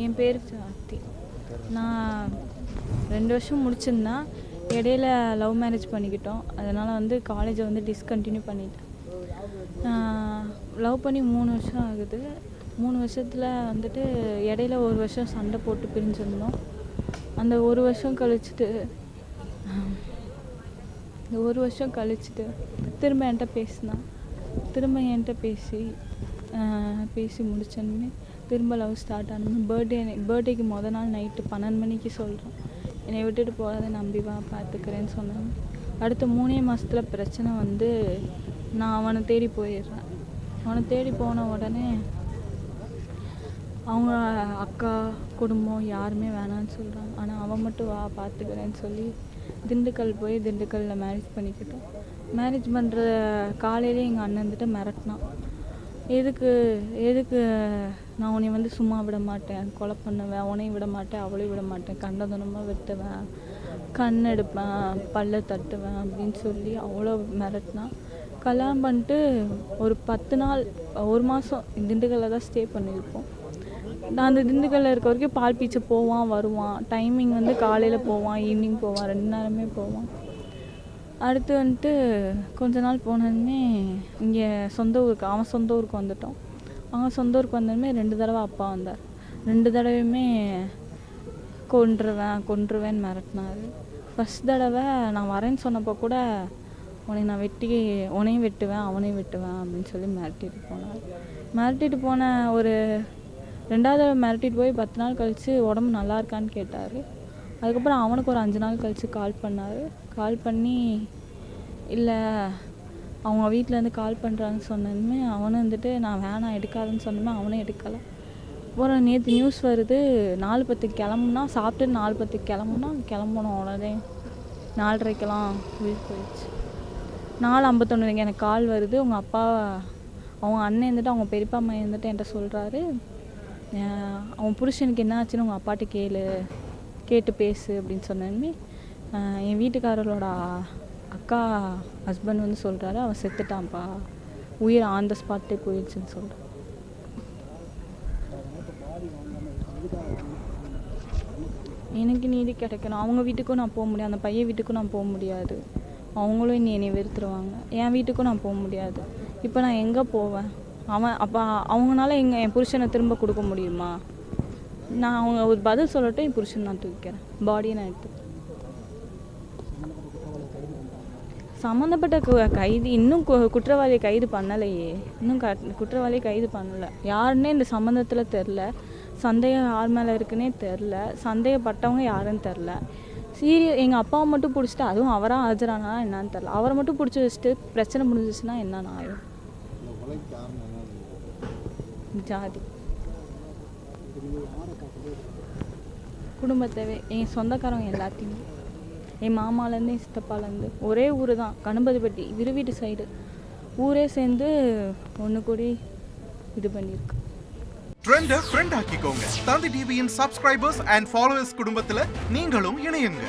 என் பேர் சாத்தி. நான் 2 வருஷம் முடிச்சிருந்தேன். இடையில லவ் மேரேஜ் பண்ணிக்கிட்டோம். அதனால் வந்து காலேஜை வந்து டிஸ்கண்டினியூ பண்ணிட்டேன். லவ் பண்ணி 3 வருஷம் ஆகுது. 3 வருஷத்தில் வந்துட்டு இடையில 1 வருஷம் சண்டை போட்டு பிரிஞ்சிருந்தோம். அந்த 1 வருஷம் கழிச்சிட்டு திரும்ப என்கிட்ட பேசினான். திரும்ப என்கிட்ட பேசி முடிச்சோன்னே திரும்ப லவ் ஸ்டார்ட் ஆனோம். பர்த்டேக்கு மொதல் நாள் நைட்டு 12 மணிக்கு சொல்கிறோம், என்னை விட்டுட்டு போகாத, நம்பி வா, பார்த்துக்கிறேன்னு சொன்னாங்க. அடுத்த 3 மாதத்தில் பிரச்சனை வந்து நான் அவனை தேடி போயிடுறேன். அவனை தேடி போன உடனே அவங்க அக்கா குடும்பம் யாருமே வேணான்னு சொல்கிறாங்க. ஆனால் அவன் மட்டும் வா, பார்த்துக்கிறேன்னு சொல்லி திண்டுக்கல் போய் திண்டுக்கல்லில் மேரேஜ் பண்ணிக்கிட்டோம். மேரேஜ் பண்ணுற காலையிலே எங்கள் அண்ணன் வந்துட்டு மிரட்டினான். எதுக்கு நான் உன்னை வந்து சும்மா விட மாட்டேன், கொலை பண்ணுவேன், உன்னையும் விட மாட்டேன், அவளையும் விட மாட்டேன், கண்டதனமாக வெட்டுவேன், கண் எடுப்பேன், பல்ல தட்டுவேன் அப்படின்னு சொல்லி அவ்வளோ மிரட்டினான். கல்யாணம் பண்ணிட்டு ஒரு 10 நாள் 1 மாதம் திண்டுக்கல்லில் தான் ஸ்டே பண்ணியிருப்போம். நான் அந்த திண்டுக்கல்லில் இருக்க வரைக்கும் பால் பீச்சை போவான் வருவான். டைமிங் வந்து காலையில் போவான், ஈவினிங் போவான், 2 நேரமே போவான். அடுத்து வந்துட்டு கொஞ்ச நாள் போனதுமே இங்கே அவன் சொந்த ஊருக்கு வந்துட்டோம். அவன் சொந்த ஊருக்கு வந்ததுமே 2 தடவை அப்பா வந்தார். 2 தடவையுமே கொன்றுவேன்னு மிரட்டினார். ஃபஸ்ட் தடவை நான் வரேன்னு சொன்னப்போ கூட உன்னையும் வெட்டுவேன், அவனையும் வெட்டுவேன் அப்படின்னு சொல்லி மிரட்டிட்டு போன ஒரு 2வது தடவை மிரட்டிட்டு போய் 10 நாள் கழித்து உடம்பு நல்லா இருக்கான்னு கேட்டார். அதுக்கப்புறம் அவனுக்கு ஒரு 5 நாள் கழித்து கால் பண்ணார். கால் பண்ணி இல்லை அவங்க வீட்டிலேருந்து கால் பண்ணுறான்னு சொன்னதுமே அவனும் வந்துட்டு நான் வேணாம் எடுக்காதுன்னு சொன்னதுமே அவனும் எடுக்கலை. அப்புறம் நேற்று நியூஸ் வருது 4:10 கிளம்புனா, சாப்பிட்டு 4:10 கிளம்பணும். உடனே 4:30க்கெல்லாம் உயிர் போயிடுச்சு. 4:51 எனக்கு கால் வருது. அவங்க அண்ணன் வந்துட்டு அவங்க பெரியப்பா அம்மா வந்துட்டு என்கிட்ட சொல்கிறாரு, அவன் புருஷனுக்கு என்ன ஆச்சுன்னு உங்கள் அப்பாட்ட கேட்டு பேசு அப்படின்னு சொன்னதுமே என் வீட்டுக்காரரோட அக்கா ஹஸ்பண்ட் வந்து சொல்கிறாரு, அவன் செத்துட்டான்ப்பா, உயிர் ஆன் த ஸ்பாட்டே போயிடுச்சுன்னு சொல்கிறான். எனக்கு நீதி கிடைக்கணும். அவங்க வீட்டுக்கும் நான் போக முடியாது, அந்த பையன் வீட்டுக்கும் நான் போக முடியாது. அவங்களும் என்னை வெறுத்துருவாங்க. என் வீட்டுக்கும் நான் போக முடியாது. இப்போ நான் எங்கே போவேன்? அவங்களால என் புருஷனை திரும்ப கொடுக்க முடியுமா? அவங்க ஒரு பதில் சொல்லட்டும், என் புருஷன் நான் தூக்கிக்கிறேன், பாடியை நான் எடுத்து. சம்மந்தப்பட்ட கைது இன்னும் குற்றவாளியை கைது பண்ணலையே. குற்றவாளியை கைது பண்ணலை. யாருன்னே இந்த சம்மந்தத்தில் தெரில. சந்தேகம் யார் மேலே இருக்குன்னே தெரில. சந்தேகப்பட்டவங்க யாருன்னு தெரில. எங்கள் அப்பாவை மட்டும் பிடிச்சிட்டு, அதுவும் அவராக ஆஜரானா என்னான்னு தெரில, அவரை மட்டும் பிடிச்சி வச்சுட்டு பிரச்சனை முடிஞ்சிச்சுன்னா என்னன்னு ஆயிடும். ஜாதி குடும்பத்தவே, என் சொந்தக்காரங்க எல்லாத்தையுமே, என் மாமாலேருந்து என் சித்தப்பாலேருந்து, ஒரே ஊர் தான், கணபதிப்பட்டி, விருவீட்டு சைடு. ஊரே சேர்ந்து ஒன்று கூடி இது பண்ணியிருக்கு. ட்ரெண்டை ஃப்ரெண்ட் ஆக்கிக்கோங்க. தந்தி டிவியின் சப்ஸ்கிரைபர்ஸ் அண்ட் ஃபாலோவர்ஸ் குடும்பத்தில் நீங்களும் இணையுங்க.